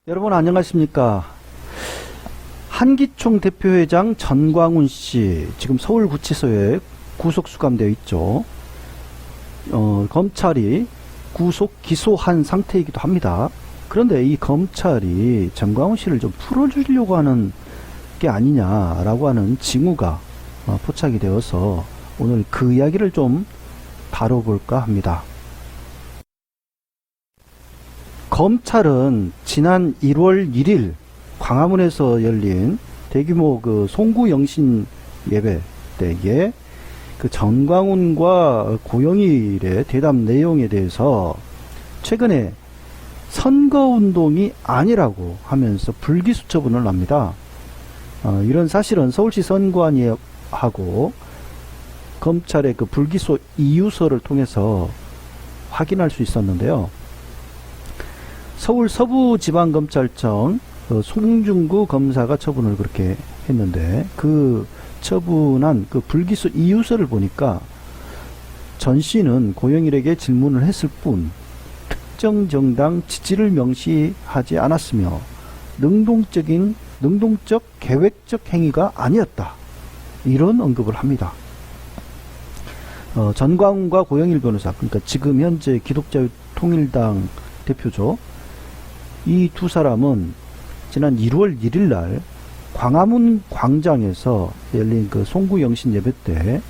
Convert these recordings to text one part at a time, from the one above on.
여러분 안녕하십니까. 한기총 대표회장 전광훈 씨 지금 서울구치소에 구속 수감되어 있죠. 검찰이 구속 기소한 상태이기도 합니다. 그런데 이 검찰이 전광훈 씨를 좀 풀어주려고 하는 게 아니냐라고 하는 징후가 포착이 되어서 오늘 그 이야기를 좀 다뤄볼까 합니다. 검찰은 지난 1월 1일 광화문에서 열린 대규모 그 송구영신 예배 때에 그 전광훈과 고영일의 대담 내용에 대해서 최근에 선거운동이 아니라고 하면서 불기소 처분을 합니다. 이런 사실은 서울시 선관위하고 검찰의 그 불기소 이유서를 통해서 확인할 수 있었는데요. 서울 서부지방검찰청 송중구 검사가 처분을 그렇게 했는데 그 처분한 그 불기소 이유서를 보니까 전 씨는 고영일에게 질문을 했을 뿐 특정 정당 지지를 명시하지 않았으며 능동적 계획적 행위가 아니었다. 이런 언급을 합니다. 전광훈과 고영일 변호사, 그러니까 지금 현재 기독자유통일당 대표죠. 이 두 사람은 지난 1월 1일 날 광화문 광장에서 열린 그 송구영신 예배 때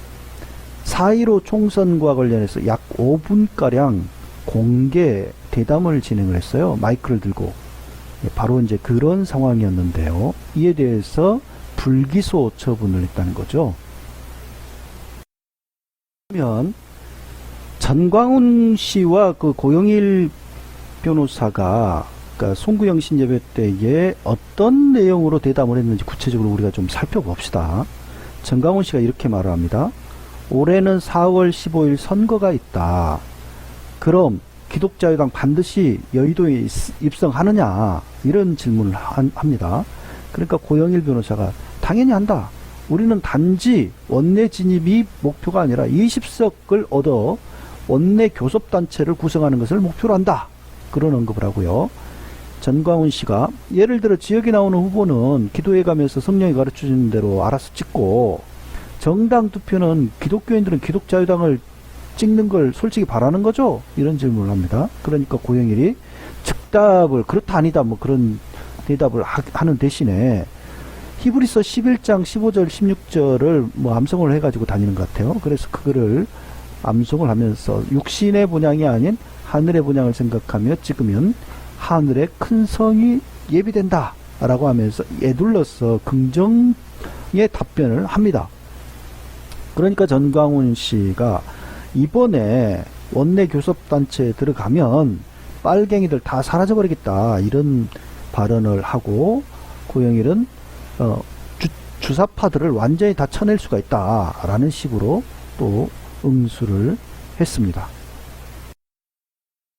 4.15 총선과 관련해서 약 5분가량 공개 대담을 진행을 했어요. 마이크를 들고. 바로 이제 그런 상황이었는데요. 이에 대해서 불기소 처분을 했다는 거죠. 그러면 전광훈 씨와 그 고영일 변호사가 그러니까 송구영신 예배 때에 어떤 내용으로 대담을 했는지 구체적으로 우리가 좀 살펴봅시다. 전광훈 씨가 이렇게 말을 합니다. 올해는 4월 15일 선거가 있다. 그럼 기독자유당 반드시 여의도에 입성하느냐? 이런 질문을 합니다. 그러니까 고영일 변호사가 당연히 한다. 우리는 단지 원내 진입이 목표가 아니라 20석을 얻어 원내 교섭단체를 구성하는 것을 목표로 한다. 그런 언급을 하고요. 전광훈 씨가 예를 들어 지역에 나오는 후보는 기도회 가면서 성령이 가르쳐주는 대로 알아서 찍고 정당 투표는 기독교인들은 기독자유당을 찍는 걸 솔직히 바라는 거죠? 이런 질문을 합니다. 그러니까 고영일이 즉답을 그렇다 아니다 뭐 그런 대답을 하는 대신에 히브리서 11장 15절 16절을 뭐 암송을 해가지고 다니는 것 같아요. 그래서 그거를 암송을 하면서 육신의 본향이 아닌 하늘의 본향을 생각하며 찍으면 하늘의 큰 성이 예비된다 라고 하면서 에둘러서 긍정의 답변을 합니다. 그러니까 전광훈 씨가 이번에 원내 교섭단체에 들어가면 빨갱이들 다 사라져버리겠다 이런 발언을 하고 고영일은 주사파들을 완전히 다 쳐낼 수가 있다 라는 식으로 또 응수를 했습니다.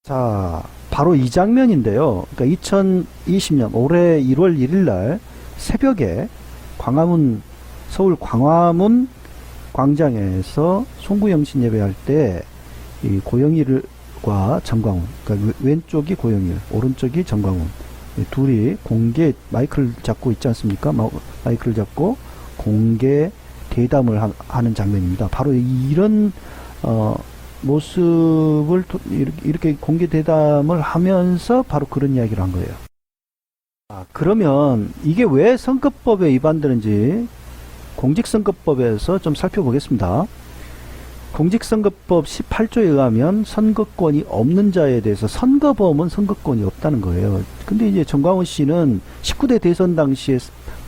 자, 바로 이 장면인데요. 그러니까 2020년 올해 1월 1일 날 새벽에 서울 광화문 광장에서 송구영신 예배할 때 이 고영일과 전광훈, 그러니까 왼쪽이 고영일, 오른쪽이 전광훈 둘이 공개 마이크를 잡고 있지 않습니까? 마이크를 잡고 공개 대담을 하는 장면입니다. 바로 이런 모습을 이렇게 공개 대담을 하면서 바로 그런 이야기를 한 거예요. 그러면 이게 왜 선거법에 위반되는지 공직선거법에서 좀 살펴보겠습니다. 공직선거법 18조에 의하면 선거권이 없는 자에 대해서 선거범은 선거권이 없다는 거예요. 근데 이제 전광훈 씨는 19대 대선 당시에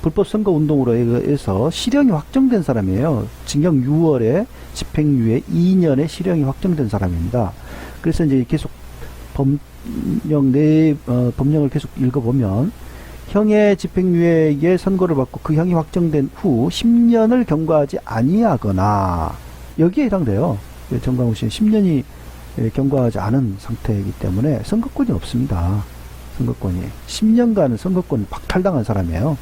불법 선거 운동으로 해서 실형이 확정된 사람이에요. 징역 6월에 집행유예 2년의 실형이 확정된 사람입니다. 그래서 이제 계속 법령을 계속 읽어보면 형의 집행유예에 선고를 받고 그 형이 확정된 후 10년을 경과하지 아니하거나 여기에 해당돼요. 전광훈 씨는 10년이 경과하지 않은 상태이기 때문에 선거권이 없습니다. 선거권이 10년간은 선거권 박탈당한 사람이에요.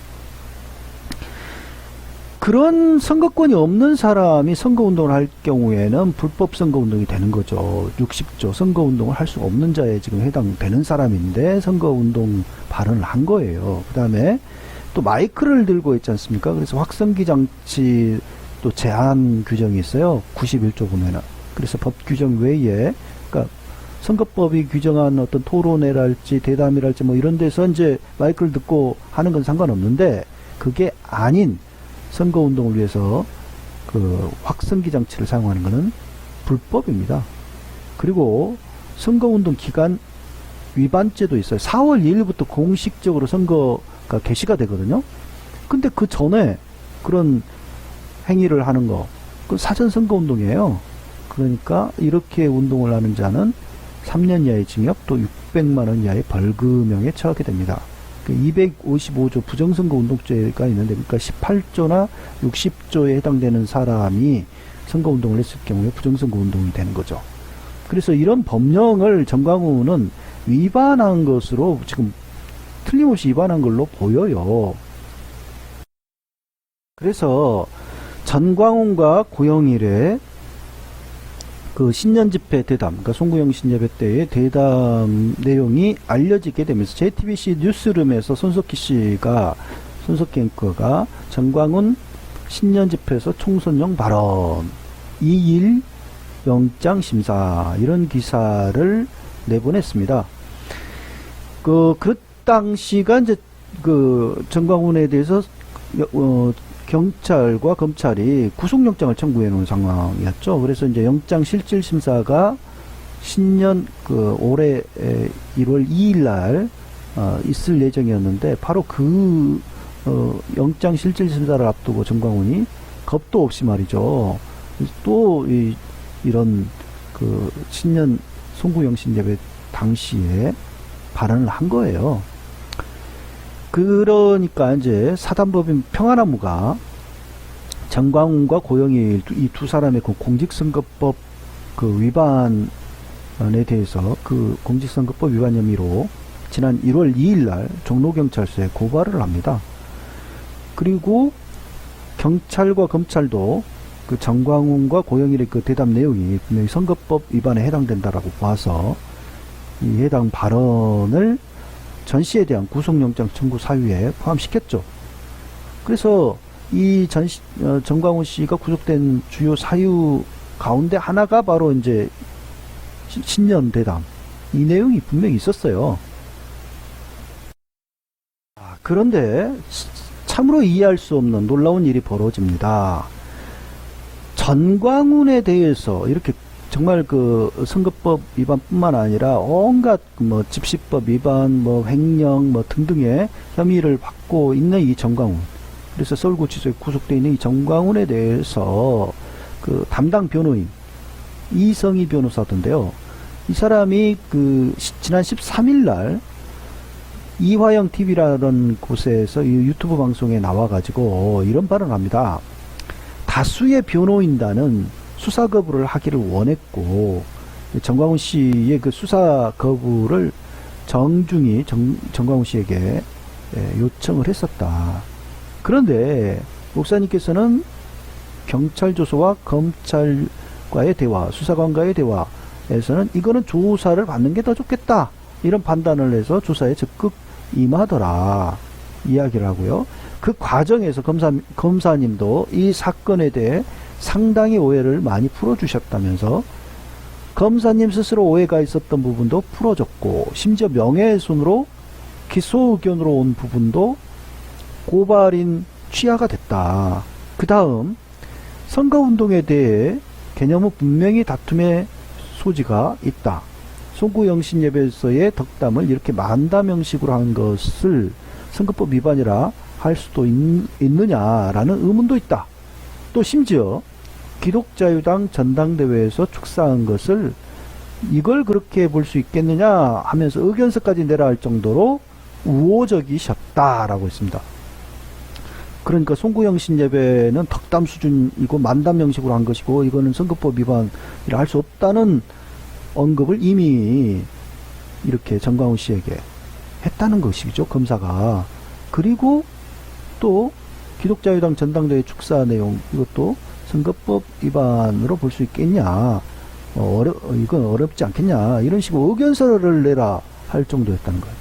그런 선거권이 없는 사람이 선거운동을 할 경우에는 불법 선거운동이 되는 거죠. 60조 선거운동을 할 수 없는 자에 지금 해당되는 사람인데 선거운동 발언을 한 거예요. 그 다음에 또 마이크를 들고 있지 않습니까? 그래서 확성기 장치 또 제한 규정이 있어요. 91조 보면은. 그래서 법 규정 외에, 그러니까 선거법이 규정한 어떤 토론회랄지 대담이랄지 뭐 이런 데서 이제 마이크를 듣고 하는 건 상관없는데, 그게 아닌 선거운동을 위해서 그 확성기 장치를 사용하는 것은 불법입니다. 그리고 선거운동 기간 위반죄도 있어요. 4월 2일부터 공식적으로 선거가 개시가 되거든요. 근데 그 전에 그런 행위를 하는 거, 그 사전 선거운동이에요. 그러니까 이렇게 운동을 하는 자는 3년 이하의 징역 또 600만 원 이하의 벌금형에 처하게 됩니다. 255조 부정선거 운동죄가 있는데, 그러니까 18조나 60조에 해당되는 사람이 선거운동을 했을 경우에 부정선거 운동이 되는 거죠. 그래서 이런 법령을 정광훈은 위반한 것으로 지금 틀림없이 위반한 걸로 보여요. 그래서 전광훈과 고영일의 그 신년집회 대담, 그러니까 송구영 신예배 때의 대담 내용이 알려지게 되면서 JTBC 뉴스룸에서 손석희 앵커가 전광훈 신년집회에서 총선용 발언 2일 영장심사 이런 기사를 내보냈습니다. 그 당시가 이제 그 전광훈에 대해서 경찰과 검찰이 구속영장을 청구해 놓은 상황이었죠. 그래서 이제 영장 실질 심사가 신년 올해 1월 2일 날 있을 예정이었는데, 바로 영장 실질 심사를 앞두고 전광훈이 겁도 없이 말이죠. 또 이런 신년 송구영 신예배 당시에 발언을 한 거예요. 그러니까 이제 사단법인 평화나무가 전광훈과 고영일 이 두 사람의 그 공직선거법 위반에 대해서 그 공직선거법 위반 혐의로 지난 1월 2일 날 종로경찰서에 고발을 합니다. 그리고 경찰과 검찰도 그 전광훈과 고영일의 그 대담 내용이 분명히 선거법 위반에 해당된다라고 봐서 이 해당 발언을 전 씨에 대한 구속영장 청구 사유에 포함시켰죠. 그래서 이 전광훈 씨가 구속된 주요 사유 가운데 하나가 바로 이제 신년 대담, 이 내용이 분명히 있었어요. 그런데 참으로 이해할 수 없는 놀라운 일이 벌어집니다. 전광훈에 대해서 이렇게 정말 그 선거법 위반뿐만 아니라 온갖 뭐 집시법 위반, 뭐 횡령, 뭐 등등의 혐의를 받고 있는 이 전광훈. 그래서 서울구치소에 구속되어 있는 이 전광훈에 대해서 그 담당 변호인 이성희 변호사던데요. 이 사람이 지난 13일 날 이화영 TV라는 곳에서 이 유튜브 방송에 나와가지고 이런 발언을 합니다. 다수의 변호인단은 수사 거부를 하기를 원했고, 전광훈 씨의 그 수사 거부를 정중히 전광훈 씨에게 요청을 했었다. 그런데 목사님께서는 경찰 조사와 검찰과의 대화, 수사관과의 대화에서는 이거는 조사를 받는 게 더 좋겠다, 이런 판단을 해서 조사에 적극 임하더라 이야기를 하고요. 그 과정에서 검사님도 이 사건에 대해 상당히 오해를 많이 풀어주셨다면서 검사님 스스로 오해가 있었던 부분도 풀어줬고, 심지어 명예훼손으로 기소 의견으로 온 부분도 고발인 취하가 됐다. 그 다음 선거운동에 대해 개념은 분명히 다툼의 소지가 있다. 송구영 신예배에서의 덕담을 이렇게 만담 형식으로 한 것을 선거법 위반이라 할 수도 있느냐라는 의문도 있다. 또 심지어 기독자유당 전당대회에서 축사한 것을 이걸 그렇게 볼 수 있겠느냐 하면서 의견서까지 내라 할 정도로 우호적이셨다라고 했습니다. 그러니까 송구영 신예배는 덕담 수준이고 만담 형식으로 한 것이고, 이거는 선거법 위반이라 할 수 없다는 언급을 이미 이렇게 전광훈 씨에게 했다는 것이죠, 검사가. 그리고 또 기독자유당 전당대회 축사 내용 이것도 선거법 위반으로 볼 수 있겠냐, 이건 어렵지 않겠냐, 이런 식으로 의견서를 내라 할 정도였다는 거예요.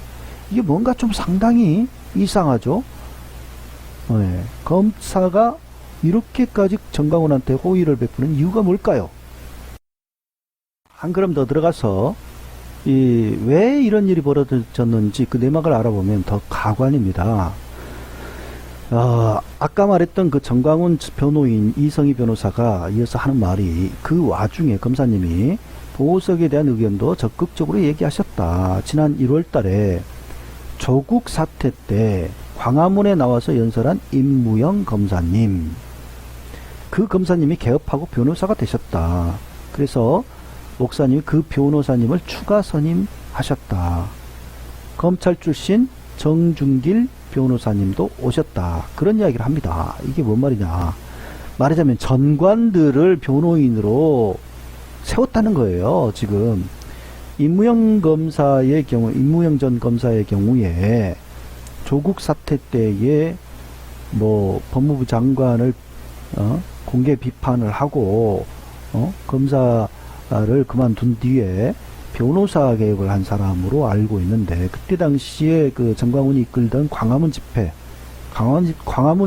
이게 뭔가 좀 상당히 이상하죠. 네. 검사가 이렇게까지 정광훈한테 호의를 베푸는 이유가 뭘까요? 한 걸음 더 들어가서 왜 이런 일이 벌어졌는지 그 내막을 알아보면 더 가관입니다. 아까 말했던 그 정광훈 변호인 이성희 변호사가 이어서 하는 말이, 그 와중에 검사님이 보석에 대한 의견도 적극적으로 얘기하셨다. 지난 1월 달에 조국 사태 때 광화문에 나와서 연설한 임무영 검사님, 그 검사님이 개업하고 변호사가 되셨다. 그래서 목사님이 그 변호사님을 추가 선임하셨다. 검찰 출신 정준길 변호사님도 오셨다. 그런 이야기를 합니다. 이게 뭔 말이냐. 말하자면 전관들을 변호인으로 세웠다는 거예요. 지금 임무영 검사의 경우, 임무영 전 검사의 경우에 조국 사태 때에 뭐 법무부 장관을 공개 비판을 하고 검사를 그만둔 뒤에 변호사 개혁을 한 사람으로 알고 있는데, 그때 당시에 그 정광훈이 이끌던 광화문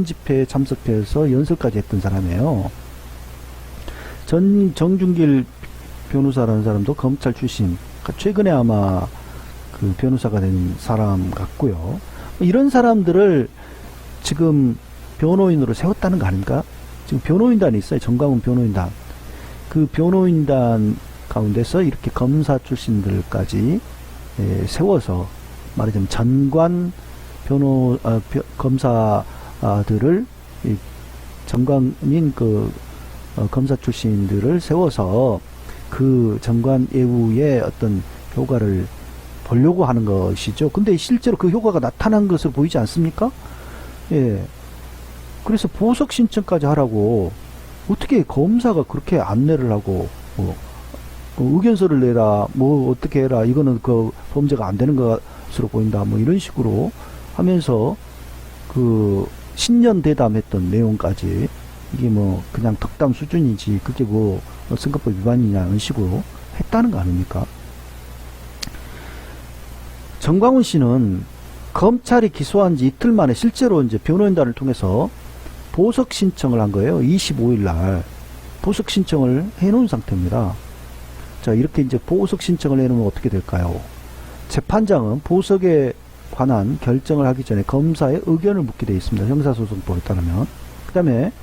집회에 참석해서 연설까지 했던 사람이에요. 정준길 변호사라는 사람도 검찰 출신, 최근에 아마 그 변호사가 된 사람 같고요. 이런 사람들을 지금 변호인으로 세웠다는 거 아닙니까? 지금 변호인단이 있어요. 정광훈 변호인단. 그 변호인단 가운데서 이렇게 검사 출신들까지 세워서 말하자면 전관 검사들을, 전관인 그 검사 출신들을 세워서 그 전관 예우의 어떤 효과를 보려고 하는 것이죠. 근데 실제로 그 효과가 나타난 것으로 보이지 않습니까? 예. 그래서 보석 신청까지 하라고, 어떻게 검사가 그렇게 안내를 하고, 의견서를 내라, 뭐 어떻게 해라, 이거는 그 범죄가 안 되는 것으로 보인다, 뭐 이런 식으로 하면서 그 신년 대담했던 내용까지, 이게 뭐 그냥 덕담 수준이지 그게 뭐 선거법 위반이냐는 식으로 했다는 거 아닙니까? 정광훈 씨는 검찰이 기소한 지 이틀 만에 실제로 이제 변호인단을 통해서 보석 신청을 한 거예요. 25일 날 보석 신청을 해놓은 상태입니다. 자, 이렇게 이제 보석 신청을 해놓으면 어떻게 될까요? 재판장은 보석에 관한 결정을 하기 전에 검사의 의견을 묻게 되어 있습니다. 형사소송법에 따르면. 그 다음에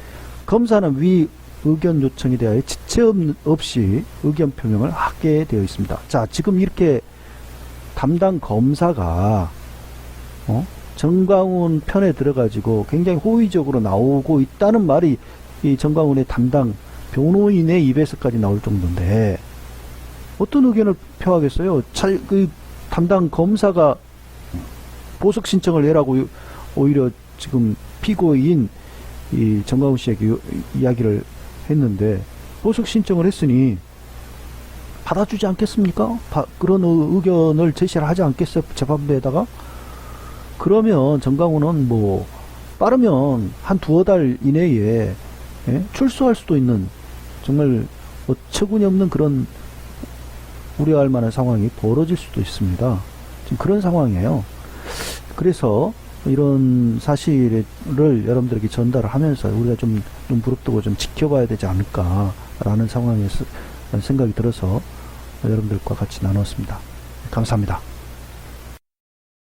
검사는 위 의견 요청에 대하여 지체 없이 의견 표명을 하게 되어 있습니다. 자, 지금 이렇게 담당 검사가 정광훈 편에 들어가지고 굉장히 호의적으로 나오고 있다는 말이 이 정광훈의 담당 변호인의 입에서까지 나올 정도인데, 어떤 의견을 표하겠어요? 그 담당 검사가 보석 신청을 해라고 오히려 지금 피고인 이 정광훈 씨에게 이야기를 했는데, 보석 신청을 했으니 받아주지 않겠습니까? 그런 의견을 제시를 하지 않겠어요? 재판부에다가? 그러면 정광훈은 뭐 빠르면 한 두어 달 이내에 출소할 수도 있는, 정말 어처구니 없는 그런 우려할 만한 상황이 벌어질 수도 있습니다. 지금 그런 상황이에요. 그래서 이런 사실을 여러분들에게 전달을 하면서 우리가 좀 눈부릅뜨고 좀 지켜봐야 되지 않을까라는 상황에서 생각이 들어서 여러분들과 같이 나눴습니다. 감사합니다.